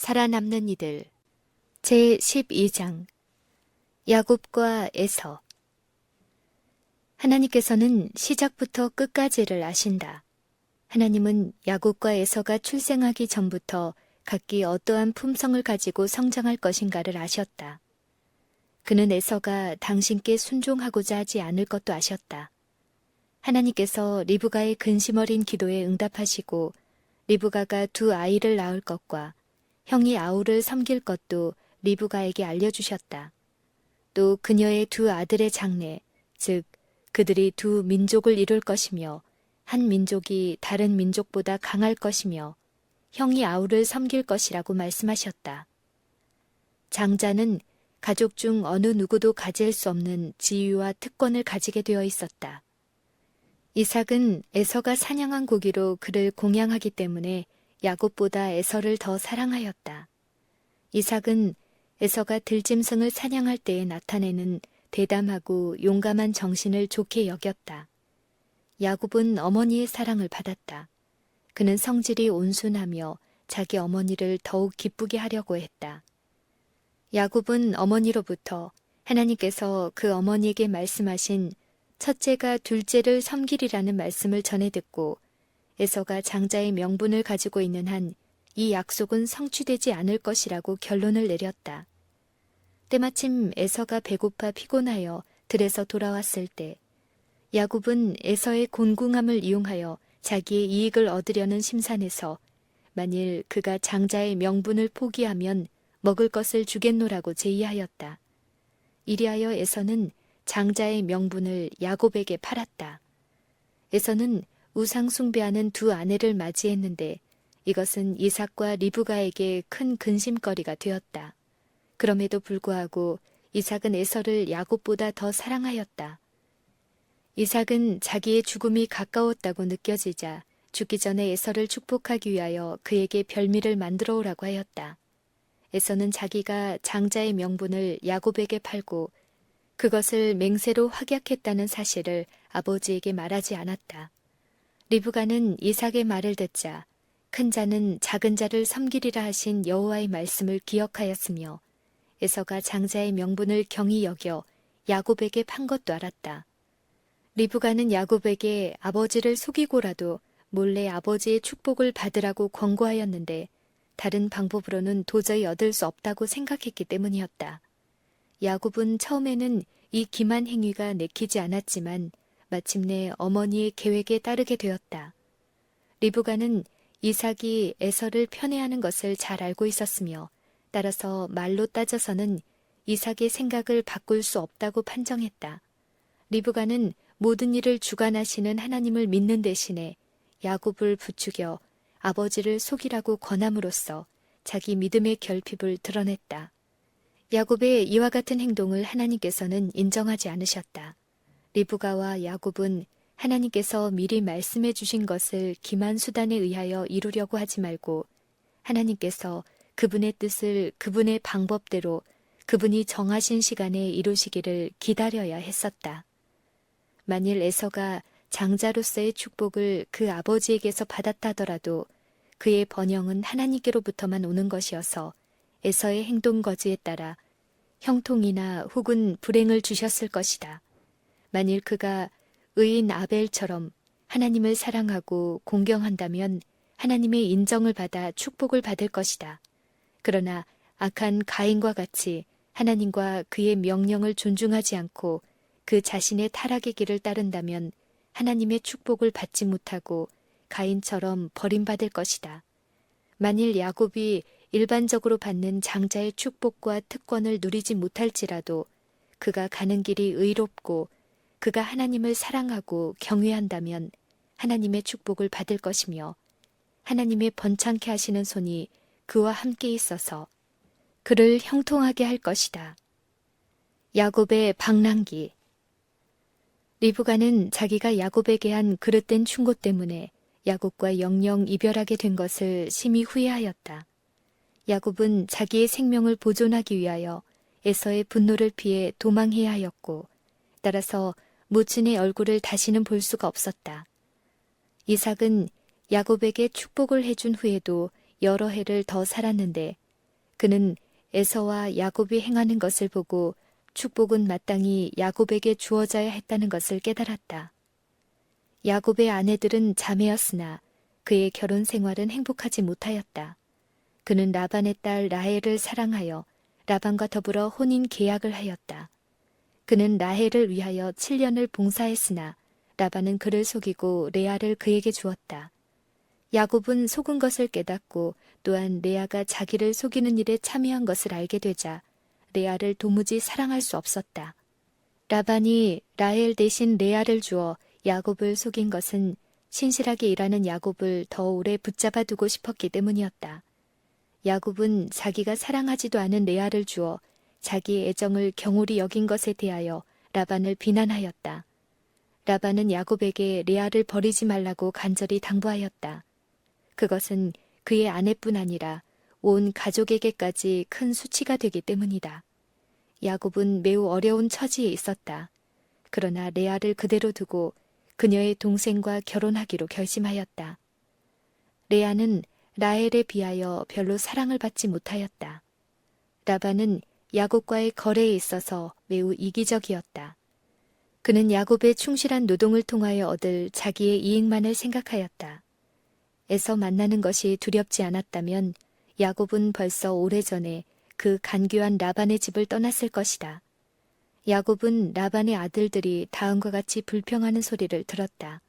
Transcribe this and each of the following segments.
살아남는 이들 제12장 야곱과 에서. 하나님께서는 시작부터 끝까지를 아신다. 하나님은 야곱과 에서가 출생하기 전부터 각기 어떠한 품성을 가지고 성장할 것인가를 아셨다. 그는 에서가 당신께 순종하고자 하지 않을 것도 아셨다. 하나님께서 리브가의 근심 어린 기도에 응답하시고 리브가가 두 아이를 낳을 것과 형이 아우를 섬길 것도 리브가에게 알려주셨다. 또 그녀의 두 아들의 장래, 즉 그들이 두 민족을 이룰 것이며 한 민족이 다른 민족보다 강할 것이며 형이 아우를 섬길 것이라고 말씀하셨다. 장자는 가족 중 어느 누구도 가질 수 없는 지위와 특권을 가지게 되어 있었다. 이삭은 에서가 사냥한 고기로 그를 공양하기 때문에 야곱보다 에서를 더 사랑하였다. 이삭은 에서가 들짐승을 사냥할 때에 나타내는 대담하고 용감한 정신을 좋게 여겼다. 야곱은 어머니의 사랑을 받았다. 그는 성질이 온순하며 자기 어머니를 더욱 기쁘게 하려고 했다. 야곱은 어머니로부터 하나님께서 그 어머니에게 말씀하신 첫째가 둘째를 섬기리라는 말씀을 전해 듣고 에서가 장자의 명분을 가지고 있는 한 이 약속은 성취되지 않을 것이라고 결론을 내렸다. 때마침 에서가 배고파 피곤하여 들에서 돌아왔을 때 야곱은 에서의 곤궁함을 이용하여 자기의 이익을 얻으려는 심산에서 만일 그가 장자의 명분을 포기하면 먹을 것을 주겠노라고 제의하였다. 이리하여 에서는 장자의 명분을 야곱에게 팔았다. 에서는 우상 숭배하는 두 아내를 맞이했는데 이것은 이삭과 리브가에게 큰 근심거리가 되었다. 그럼에도 불구하고 이삭은 에서를 야곱보다 더 사랑하였다. 이삭은 자기의 죽음이 가까웠다고 느껴지자 죽기 전에 에서를 축복하기 위하여 그에게 별미를 만들어 오라고 하였다. 에서는 자기가 장자의 명분을 야곱에게 팔고 그것을 맹세로 확약했다는 사실을 아버지에게 말하지 않았다. 리브가는 이삭의 말을 듣자 큰 자는 작은 자를 섬기리라 하신 여호와의 말씀을 기억하였으며 에서가 장자의 명분을 경히 여겨 야곱에게 판 것도 알았다. 리브가는 야곱에게 아버지를 속이고라도 몰래 아버지의 축복을 받으라고 권고하였는데 다른 방법으로는 도저히 얻을 수 없다고 생각했기 때문이었다. 야곱은 처음에는 이 기만 행위가 내키지 않았지만 마침내 어머니의 계획에 따르게 되었다. 리브가는 이삭이 에서를 편애하는 것을 잘 알고 있었으며 따라서 말로 따져서는 이삭의 생각을 바꿀 수 없다고 판정했다. 리브가는 모든 일을 주관하시는 하나님을 믿는 대신에 야곱을 부추겨 아버지를 속이라고 권함으로써 자기 믿음의 결핍을 드러냈다. 야곱의 이와 같은 행동을 하나님께서는 인정하지 않으셨다. 리브가와 야곱은 하나님께서 미리 말씀해 주신 것을 기만 수단에 의하여 이루려고 하지 말고 하나님께서 그분의 뜻을 그분의 방법대로 그분이 정하신 시간에 이루시기를 기다려야 했었다. 만일 에서가 장자로서의 축복을 그 아버지에게서 받았다더라도 그의 번영은 하나님께로부터만 오는 것이어서 에서의 행동 거지에 따라 형통이나 혹은 불행을 주셨을 것이다. 만일 그가 의인 아벨처럼 하나님을 사랑하고 공경한다면 하나님의 인정을 받아 축복을 받을 것이다. 그러나 악한 가인과 같이 하나님과 그의 명령을 존중하지 않고 그 자신의 타락의 길을 따른다면 하나님의 축복을 받지 못하고 가인처럼 버림받을 것이다. 만일 야곱이 일반적으로 받는 장자의 축복과 특권을 누리지 못할지라도 그가 가는 길이 의롭고 그가 하나님을 사랑하고 경외한다면 하나님의 축복을 받을 것이며 하나님의 번창케 하시는 손이 그와 함께 있어서 그를 형통하게 할 것이다. 야곱의 방랑기. 리브가는 자기가 야곱에게 한 그릇된 충고 때문에 야곱과 영영 이별하게 된 것을 심히 후회하였다. 야곱은 자기의 생명을 보존하기 위하여 에서의 분노를 피해 도망해야 하였고 따라서 모친의 얼굴을 다시는 볼 수가 없었다. 이삭은 야곱에게 축복을 해준 후에도 여러 해를 더 살았는데 그는 에서와 야곱이 행하는 것을 보고 축복은 마땅히 야곱에게 주어져야 했다는 것을 깨달았다. 야곱의 아내들은 자매였으나 그의 결혼 생활은 행복하지 못하였다. 그는 라반의 딸 라헬을 사랑하여 라반과 더불어 혼인 계약을 하였다. 그는 라헬을 위하여 7년을 봉사했으나 라반은 그를 속이고 레아를 그에게 주었다. 야곱은 속은 것을 깨닫고 또한 레아가 자기를 속이는 일에 참여한 것을 알게 되자 레아를 도무지 사랑할 수 없었다. 라반이 라헬 대신 레아를 주어 야곱을 속인 것은 신실하게 일하는 야곱을 더 오래 붙잡아 두고 싶었기 때문이었다. 야곱은 자기가 사랑하지도 않은 레아를 주어 자기의 애정을 경홀히 여긴 것에 대하여 라반을 비난하였다. 라반은 야곱에게 레아를 버리지 말라고 간절히 당부하였다. 그것은 그의 아내뿐 아니라 온 가족에게까지 큰 수치가 되기 때문이다. 야곱은 매우 어려운 처지에 있었다. 그러나 레아를 그대로 두고 그녀의 동생과 결혼하기로 결심하였다. 레아는 라헬에 비하여 별로 사랑을 받지 못하였다. 라반은 야곱과의 거래에 있어서 매우 이기적이었다. 그는 야곱의 충실한 노동을 통하여 얻을 자기의 이익만을 생각하였다. 에서 만나는 것이 두렵지 않았다면 야곱은 벌써 오래전에 그 간교한 라반의 집을 떠났을 것이다. 야곱은 라반의 아들들이 다음과 같이 불평하는 소리를 들었다.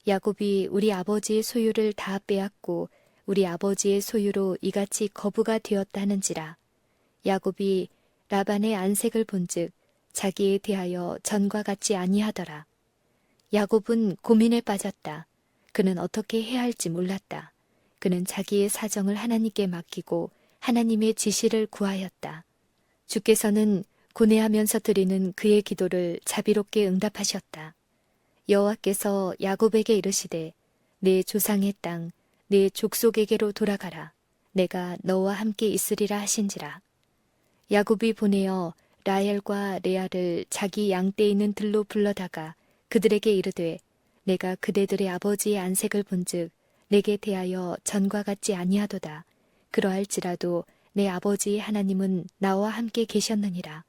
야곱이 우리 아버지의 소유를 다 빼앗고 우리 아버지의 소유로 이같이 거부가 되었다 하는지라. 야곱이 라반의 안색을 본즉 자기에 대하여 전과 같지 아니하더라. 야곱은 고민에 빠졌다. 그는 어떻게 해야 할지 몰랐다. 그는 자기의 사정을 하나님께 맡기고 하나님의 지시를 구하였다. 주께서는 고뇌하면서 드리는 그의 기도를 자비롭게 응답하셨다. 여호와께서 야곱에게 이르시되 내 조상의 땅, 내 족속에게로 돌아가라. 내가 너와 함께 있으리라 하신지라. 야곱이 보내어 라헬과 레아를 자기 양떼에 있는 들로 불러다가 그들에게 이르되 내가 그대들의 아버지의 안색을 본즉 내게 대하여 전과 같지 아니하도다. 그러할지라도 내 아버지의 하나님은 나와 함께 계셨느니라.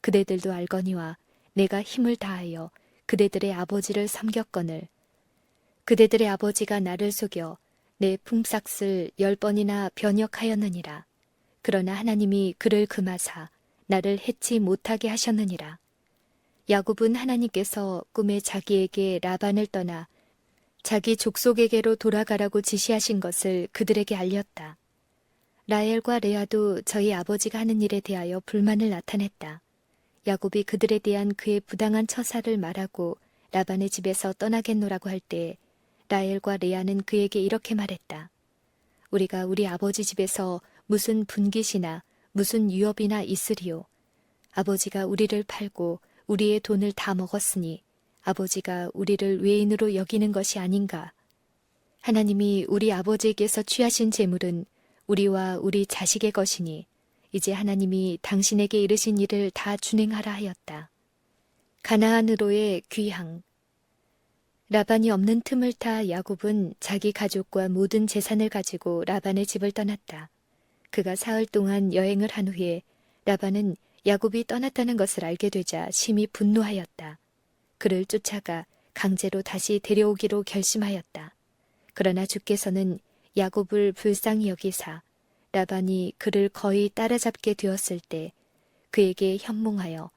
그대들도 알거니와 내가 힘을 다하여 그대들의 아버지를 섬겼거늘 그대들의 아버지가 나를 속여 내 품삯을 10번이나 변역하였느니라. 그러나 하나님이 그를 금하사 나를 해치 못하게 하셨느니라. 야곱은 하나님께서 꿈에 자기에게 라반을 떠나 자기 족속에게로 돌아가라고 지시하신 것을 그들에게 알렸다. 라헬과 레아도 저희 아버지가 하는 일에 대하여 불만을 나타냈다. 야곱이 그들에 대한 그의 부당한 처사를 말하고 라반의 집에서 떠나겠노라고 할 때 라헬과 레아는 그에게 이렇게 말했다. 우리가 우리 아버지 집에서 무슨 분깃이나 무슨 유업이나 있으리요. 아버지가 우리를 팔고 우리의 돈을 다 먹었으니 아버지가 우리를 외인으로 여기는 것이 아닌가. 하나님이 우리 아버지에게서 취하신 재물은 우리와 우리 자식의 것이니 이제 하나님이 당신에게 이르신 일을 다 준행하라 하였다. 가나안으로의 귀향. 라반이 없는 틈을 타 야곱은 자기 가족과 모든 재산을 가지고 라반의 집을 떠났다. 그가 사흘 동안 여행을 한 후에 라반은 야곱이 떠났다는 것을 알게 되자 심히 분노하였다. 그를 쫓아가 강제로 다시 데려오기로 결심하였다. 그러나 주께서는 야곱을 불쌍히 여기사 라반이 그를 거의 따라잡게 되었을 때 그에게 현몽하여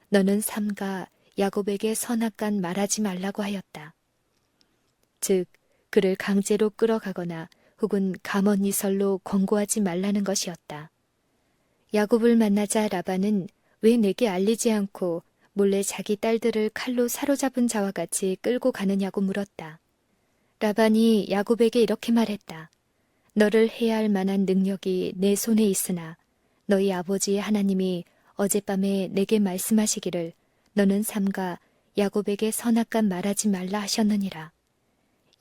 너는 삼가 야곱에게 선악간 말하지 말라고 하였다. 즉 그를 강제로 끌어가거나 혹은 감언이설로 권고하지 말라는 것이었다. 야곱을 만나자 라반은 왜 내게 알리지 않고 몰래 자기 딸들을 칼로 사로잡은 자와 같이 끌고 가느냐고 물었다. 라반이 야곱에게 이렇게 말했다. 너를 해야 할 만한 능력이 내 손에 있으나 너희 아버지의 하나님이 어젯밤에 내게 말씀하시기를 너는 삼가 야곱에게 선악간 말하지 말라 하셨느니라.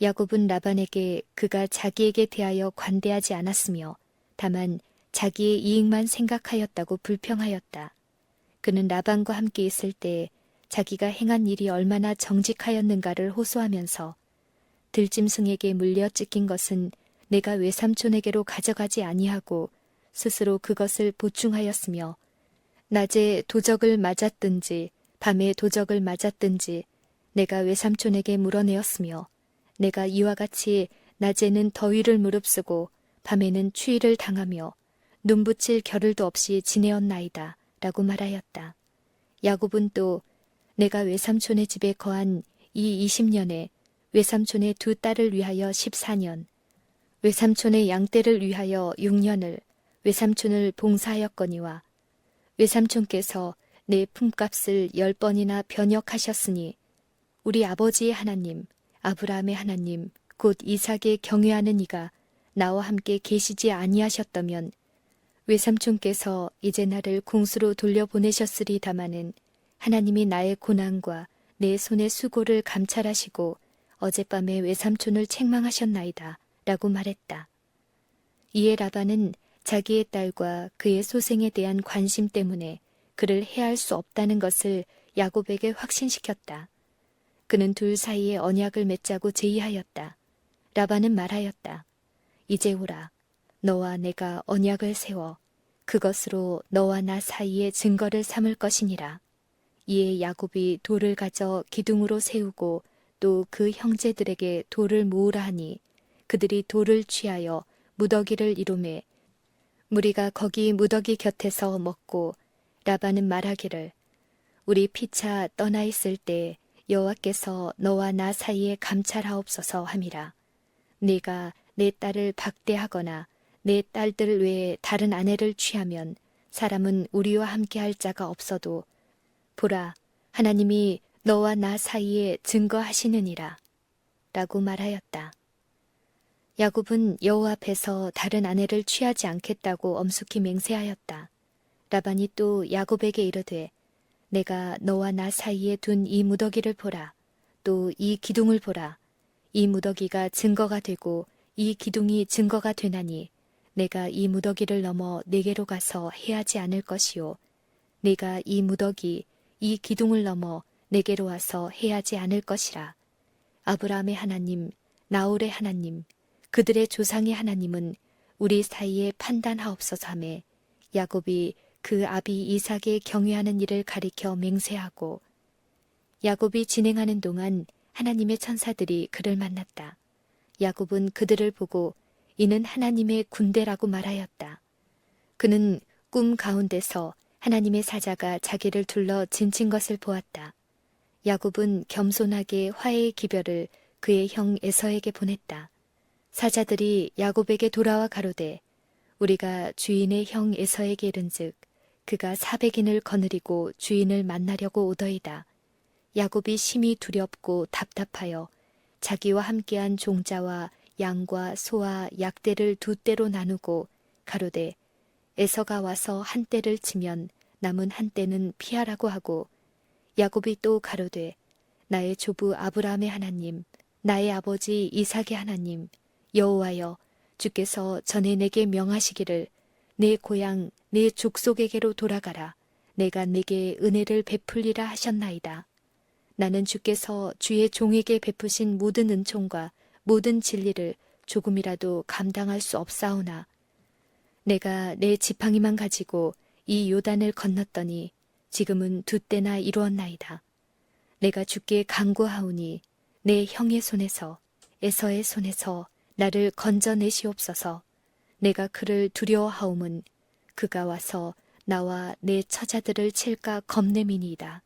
야곱은 라반에게 그가 자기에게 대하여 관대하지 않았으며 다만 자기의 이익만 생각하였다고 불평하였다. 그는 라반과 함께 있을 때 자기가 행한 일이 얼마나 정직하였는가를 호소하면서 들짐승에게 물려 찢긴 것은 내가 외삼촌에게로 가져가지 아니하고 스스로 그것을 보충하였으며 낮에 도적을 맞았든지 밤에 도적을 맞았든지 내가 외삼촌에게 물어내었으며 내가 이와 같이 낮에는 더위를 무릅쓰고 밤에는 추위를 당하며 눈 붙일 겨를도 없이 지내었나이다 라고 말하였다. 야곱은 또 내가 외삼촌의 집에 거한 이 20년에 외삼촌의 두 딸을 위하여 14년, 외삼촌의 양떼를 위하여 6년을 외삼촌을 봉사하였거니와 외삼촌께서 내 품값을 10번이나 변역하셨으니 우리 아버지의 하나님, 아브라함의 하나님, 곧 이삭의 경외하는 이가 나와 함께 계시지 아니하셨다면 외삼촌께서 이제 나를 궁수로 돌려보내셨으리다마는 하나님이 나의 고난과 내 손의 수고를 감찰하시고 어젯밤에 외삼촌을 책망하셨나이다 라고 말했다. 이에 라반은 자기의 딸과 그의 소생에 대한 관심 때문에 그를 해할 수 없다는 것을 야곱에게 확신시켰다. 그는 둘 사이에 언약을 맺자고 제의하였다. 라반은 말하였다. 이제 오라. 너와 내가 언약을 세워 그것으로 너와 나 사이에 증거를 삼을 것이니라. 이에 야곱이 돌을 가져 기둥으로 세우고 또 그 형제들에게 돌을 모으라 하니 그들이 돌을 취하여 무더기를 이루매 무리가 거기 무더기 곁에서 먹고 라반은 말하기를 우리 피차 떠나 있을 때 여호와께서 너와 나 사이에 감찰하옵소서 함이라. 네가 내 딸을 박대하거나 내 딸들 외에 다른 아내를 취하면 사람은 우리와 함께할 자가 없어도 보라 하나님이 너와 나 사이에 증거하시느니라 라고 말하였다. 야곱은 여호와 앞에서 다른 아내를 취하지 않겠다고 엄숙히 맹세하였다. 라반이 또 야곱에게 이르되 내가 너와 나 사이에 둔 이 무더기를 보라. 또 이 기둥을 보라. 이 무더기가 증거가 되고 이 기둥이 증거가 되나니 내가 이 무더기를 넘어 내게로 가서 해하지 않을 것이요. 내가 이 무더기, 이 기둥을 넘어 내게로 와서 해하지 않을 것이라. 아브라함의 하나님, 나홀의 하나님, 그들의 조상의 하나님은 우리 사이에 판단하옵소서 하매 야곱이 그 아비 이삭의 경외하는 일을 가리켜 맹세하고 야곱이 진행하는 동안 하나님의 천사들이 그를 만났다. 야곱은 그들을 보고 이는 하나님의 군대라고 말하였다. 그는 꿈 가운데서 하나님의 사자가 자기를 둘러 진친 것을 보았다. 야곱은 겸손하게 화해의 기별을 그의 형 에서에게 보냈다. 사자들이 야곱에게 돌아와 가로되 우리가 주인의 형 에서에게 이른즉 그가 400인을 거느리고 주인을 만나려고 오더이다. 야곱이 심히 두렵고 답답하여 자기와 함께한 종자와 양과 소와 약대를 두 떼로 나누고 가로되 에서가 와서 한 떼를 치면 남은 한 떼는 피하라고 하고 야곱이 또 가로되 나의 조부 아브라함의 하나님 나의 아버지 이삭의 하나님 여호와여 주께서 전에 내게 명하시기를 내 고향 내 족속에게로 돌아가라 내가 내게 은혜를 베풀리라 하셨나이다. 나는 주께서 주의 종에게 베푸신 모든 은총과 모든 진리를 조금이라도 감당할 수 없사오나 내가 내 지팡이만 가지고 이 요단을 건넜더니 지금은 두 때나 이루었나이다. 내가 주께 간구하오니 내 형의 손에서 에서의 손에서 나를 건져내시옵소서. 내가 그를 두려워하옴은 그가 와서 나와 내 처자들을 칠까 겁냄이니이다.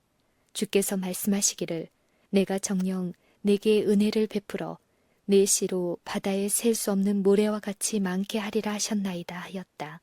주께서 말씀하시기를 내가 정녕 내게 은혜를 베풀어 내 씨로 바다에 셀 수 없는 모래와 같이 많게 하리라 하셨나이다 하였다.